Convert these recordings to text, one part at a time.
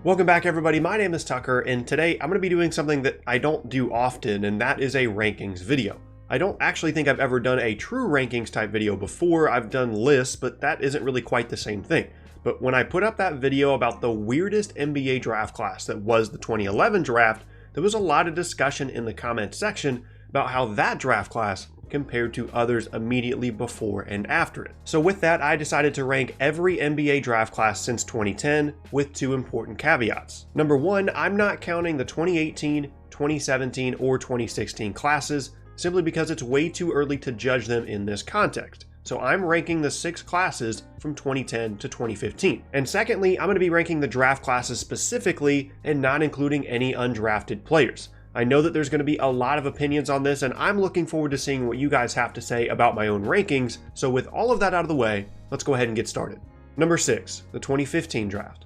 Welcome back everybody, my name is Tucker, and today I'm going to be doing something that I don't do often, and that is a rankings video. I don't actually think I've ever done a true rankings type video before. I've done lists, but that isn't really quite the same thing. But when I put up that video about the weirdest NBA draft class that was the 2011 draft, there was a lot of discussion in the comment section about how that draft class compared to others immediately before and after it. So with that, I decided to rank every NBA draft class since 2010 with two important caveats. Number one, I'm not counting the 2018, 2017, or 2016 classes simply because it's way too early to judge them in this context. So I'm ranking the 6 classes from 2010 to 2015. And secondly, I'm going to be ranking the draft classes specifically and not including any undrafted players. I know that there's going to be a lot of opinions on this, and I'm looking forward to seeing what you guys have to say about my own rankings. So with all of that out of the way, let's go ahead and get started. Number 6, the 2015 draft.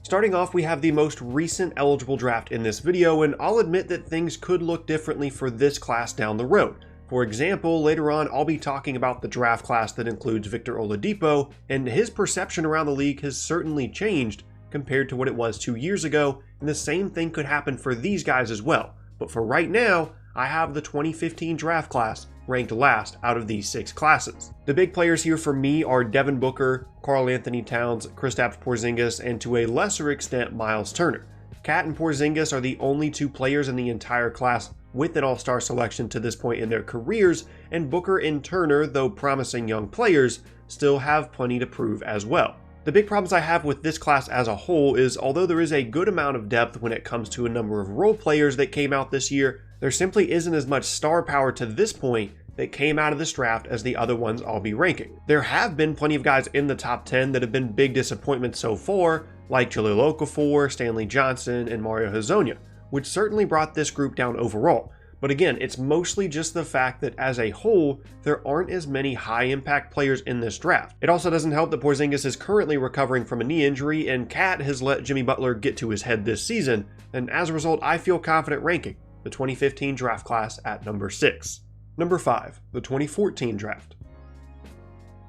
Starting off, we have the most recent eligible draft in this video, and I'll admit that things could look differently for this class down the road. For example, later on, I'll be talking about the draft class that includes Victor Oladipo, and his perception around the league has certainly changed compared to what it was 2 years ago, and the same thing could happen for these guys as well. But for right now, I have the 2015 draft class ranked last out of these 6 classes. The big players here for me are Devin Booker, Karl Anthony Towns, Kristaps Porzingis, and to a lesser extent, Miles Turner. Cat and Porzingis are the only 2 players in the entire class with an all-star selection to this point in their careers, and Booker and Turner, though promising young players, still have plenty to prove as well. The big problems I have with this class as a whole is although there is a good amount of depth when it comes to a number of role players that came out this year, there simply isn't as much star power to this point that came out of this draft as the other ones I'll be ranking. There have been plenty of guys in the top 10 that have been big disappointments so far, like Jahlil Okafor, Stanley Johnson, and Mario Hezonja, which certainly brought this group down overall. But again, it's mostly just the fact that as a whole, there aren't as many high-impact players in this draft. It also doesn't help that Porzingis is currently recovering from a knee injury, and Cat has let Jimmy Butler get to his head this season, and as a result, I feel confident ranking the 2015 draft class at number 6. Number 5, the 2014 draft.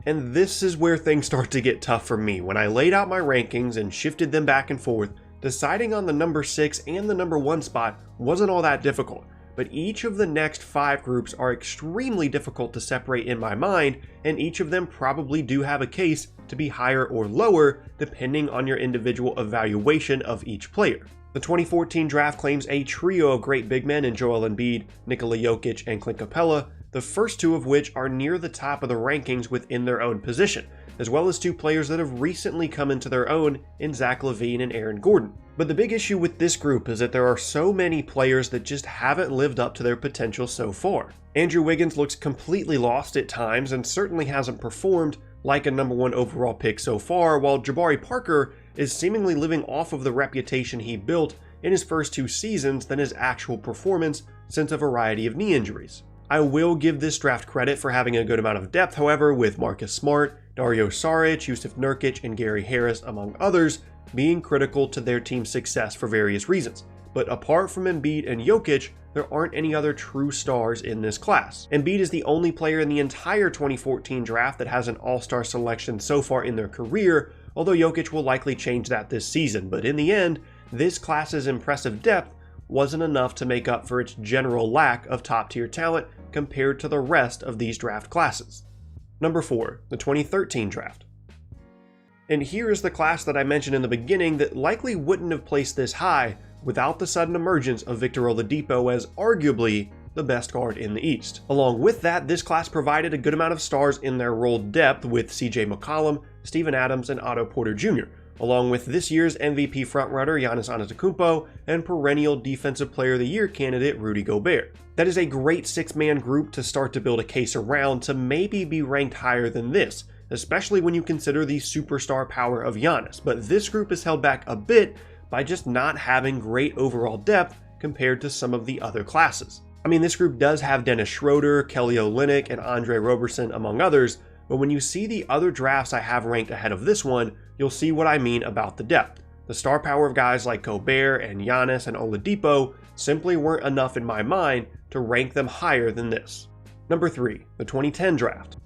And this is where things start to get tough for me. When I laid out my rankings and shifted them back and forth, deciding on the number 6 and the number 1 spot wasn't all that difficult. But each of the next 5 groups are extremely difficult to separate in my mind, and each of them probably do have a case to be higher or lower depending on your individual evaluation of each player. The 2014 draft claims a trio of great big men in Joel Embiid, Nikola Jokic, and Clint Capella, the first 2 of which are near the top of the rankings within their own position, as well as 2 players that have recently come into their own in Zach LaVine and Aaron Gordon. But the big issue with this group is that there are so many players that just haven't lived up to their potential so far. Andrew Wiggins looks completely lost at times and certainly hasn't performed like a number 1 overall pick so far, while Jabari Parker is seemingly living off of the reputation he built in his first 2 seasons than his actual performance since a variety of knee injuries. I will give this draft credit for having a good amount of depth, however, with Marcus Smart, Dario Saric, Jusuf Nurkic, and Gary Harris, among others, being critical to their team's success for various reasons. But apart from Embiid and Jokic, there aren't any other true stars in this class. Embiid is the only player in the entire 2014 draft that has an all-star selection so far in their career, although Jokic will likely change that this season. But in the end, this class's impressive depth wasn't enough to make up for its general lack of top-tier talent compared to the rest of these draft classes. Number 4, the 2013 draft. And here is the class that I mentioned in the beginning that likely wouldn't have placed this high without the sudden emergence of Victor Oladipo as arguably the best guard in the East. Along with that, this class provided a good amount of stars in their role depth with CJ McCollum, Steven Adams, and Otto Porter Jr., along with this year's MVP frontrunner Giannis Antetokounmpo and perennial Defensive Player of the Year candidate Rudy Gobert. That is a great 6-man group to start to build a case around to maybe be ranked higher than this, especially when you consider the superstar power of Giannis, but this group is held back a bit by just not having great overall depth compared to some of the other classes. I mean, this group does have Dennis Schroeder, Kelly Olynyk, and Andre Roberson, among others, but when you see the other drafts I have ranked ahead of this one, you'll see what I mean about the depth. The star power of guys like Gobert and Giannis and Oladipo simply weren't enough in my mind to rank them higher than this. Number 3, the 2010 draft.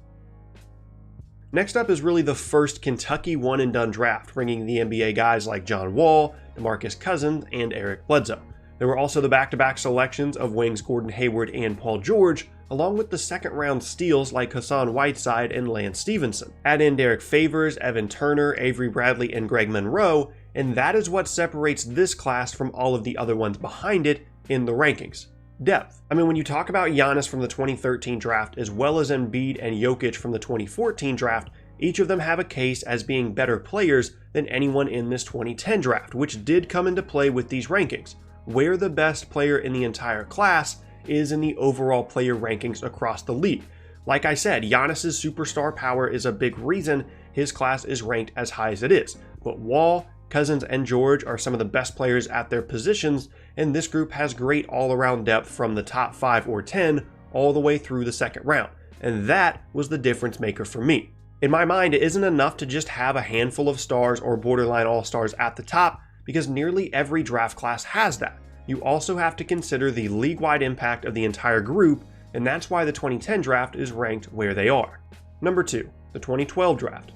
Next up is really the first Kentucky one-and-done draft, bringing the NBA guys like John Wall, DeMarcus Cousins, and Eric Bledsoe. There were also the back-to-back selections of wings Gordon Hayward and Paul George, along with the second-round steals like Hassan Whiteside and Lance Stevenson. Add in Derek Favors, Evan Turner, Avery Bradley, and Greg Monroe, and that is what separates this class from all of the other ones behind it in the rankings. Depth. I mean, when you talk about Giannis from the 2013 draft, as well as Embiid and Jokic from the 2014 draft, each of them have a case as being better players than anyone in this 2010 draft, which did come into play with these rankings. Where the best player in the entire class is in the overall player rankings across the league. Like I said, Giannis's superstar power is a big reason his class is ranked as high as it is. But Wall, Cousins, and George are some of the best players at their positions, and this group has great all-around depth from the top 5 or 10 all the way through the second round. And that was the difference maker for me. In my mind, it isn't enough to just have a handful of stars or borderline all-stars at the top, because nearly every draft class has that. You also have to consider the league-wide impact of the entire group, and that's why the 2010 draft is ranked where they are. Number 2, the 2012 draft.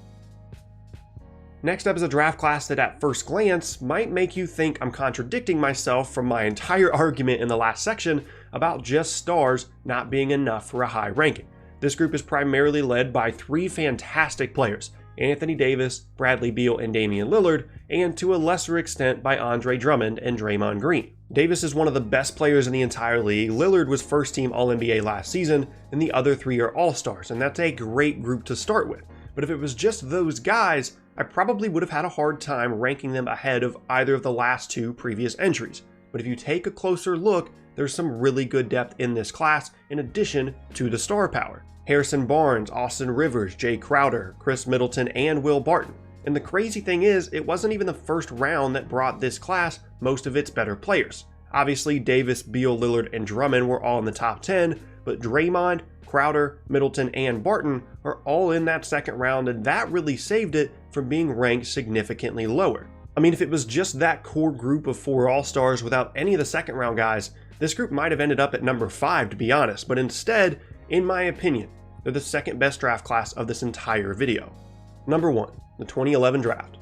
Next up is a draft class that at first glance might make you think I'm contradicting myself from my entire argument in the last section about just stars not being enough for a high ranking. This group is primarily led by 3 fantastic players: Anthony Davis, Bradley Beal, and Damian Lillard, and to a lesser extent by Andre Drummond and Draymond Green. Davis is one of the best players in the entire league, Lillard was first-team All-NBA last season, and the other 3 are All-Stars, and that's a great group to start with. But if it was just those guys, I probably would have had a hard time ranking them ahead of either of the last 2 previous entries. But if you take a closer look, there's some really good depth in this class in addition to the star power. Harrison Barnes, Austin Rivers, Jay Crowder, Chris Middleton, and Will Barton. And the crazy thing is, it wasn't even the first round that brought this class most of its better players. Obviously, Davis, Beal, Lillard, and Drummond were all in the top 10, but Draymond, Crowder, Middleton, and Barton are all in that second round, and that really saved it from being ranked significantly lower. I mean, if it was just that core group of 4 All-Stars without any of the second round guys, this group might have ended up at number 5, to be honest, but instead, in my opinion, they're the second best draft class of this entire video. Number 1, the 2011 draft.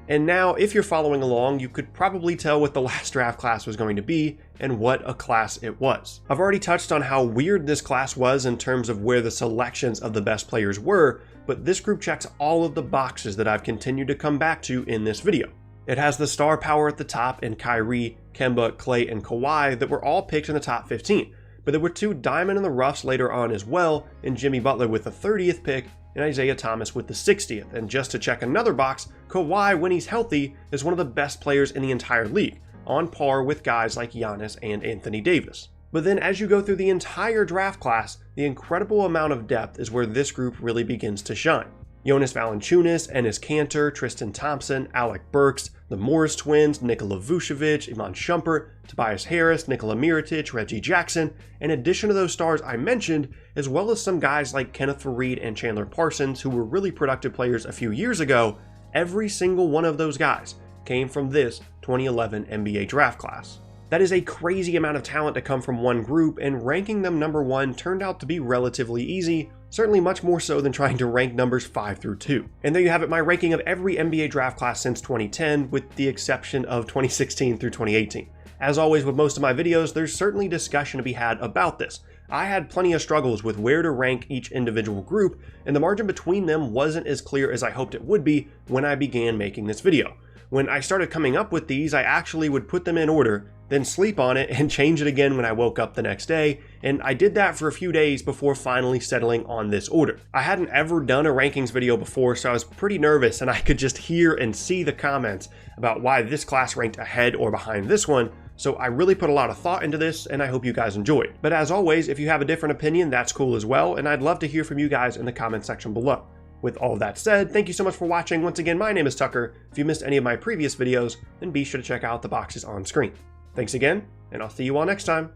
And now, if you're following along, you could probably tell what the last draft class was going to be and what a class it was. I've already touched on how weird this class was in terms of where the selections of the best players were, but this group checks all of the boxes that I've continued to come back to in this video. It has the star power at the top in Kyrie, Kemba, Klay, and Kawhi that were all picked in the top 15, but there were 2 diamond in the roughs later on as well, in Jimmy Butler with the 30th pick and Isaiah Thomas with the 60th. And just to check another box, Kawhi, when he's healthy, is one of the best players in the entire league, on par with guys like Giannis and Anthony Davis. But then as you go through the entire draft class, the incredible amount of depth is where this group really begins to shine. Jonas Valanciunas, Enes Kanter, Tristan Thompson, Alec Burks, the Morris twins, Nikola Vucevic, Iman Shumpert, Tobias Harris, Nikola Mirotic, Reggie Jackson, in addition to those stars I mentioned, as well as some guys like Kenneth Faried and Chandler Parsons who were really productive players a few years ago, every single one of those guys came from this 2011 NBA draft class. That is a crazy amount of talent to come from one group, and ranking them number 1 turned out to be relatively easy, certainly much more so than trying to rank numbers 5 through 2. And there you have it, my ranking of every NBA draft class since 2010, with the exception of 2016 through 2018. As always with most of my videos, there's certainly discussion to be had about this. I had plenty of struggles with where to rank each individual group, and the margin between them wasn't as clear as I hoped it would be when I began making this video. When I started coming up with these, I actually would put them in order, then sleep on it and change it again when I woke up the next day, and I did that for a few days before finally settling on this order. I hadn't ever done a rankings video before, so I was pretty nervous, and I could just hear and see the comments about why this class ranked ahead or behind this one, so I really put a lot of thought into this, and I hope you guys enjoyed. But as always, if you have a different opinion, that's cool as well, and I'd love to hear from you guys in the comment section below. With all of that said, thank you so much for watching. Once again, my name is Tucker. If you missed any of my previous videos, then be sure to check out the boxes on screen. Thanks again, and I'll see you all next time.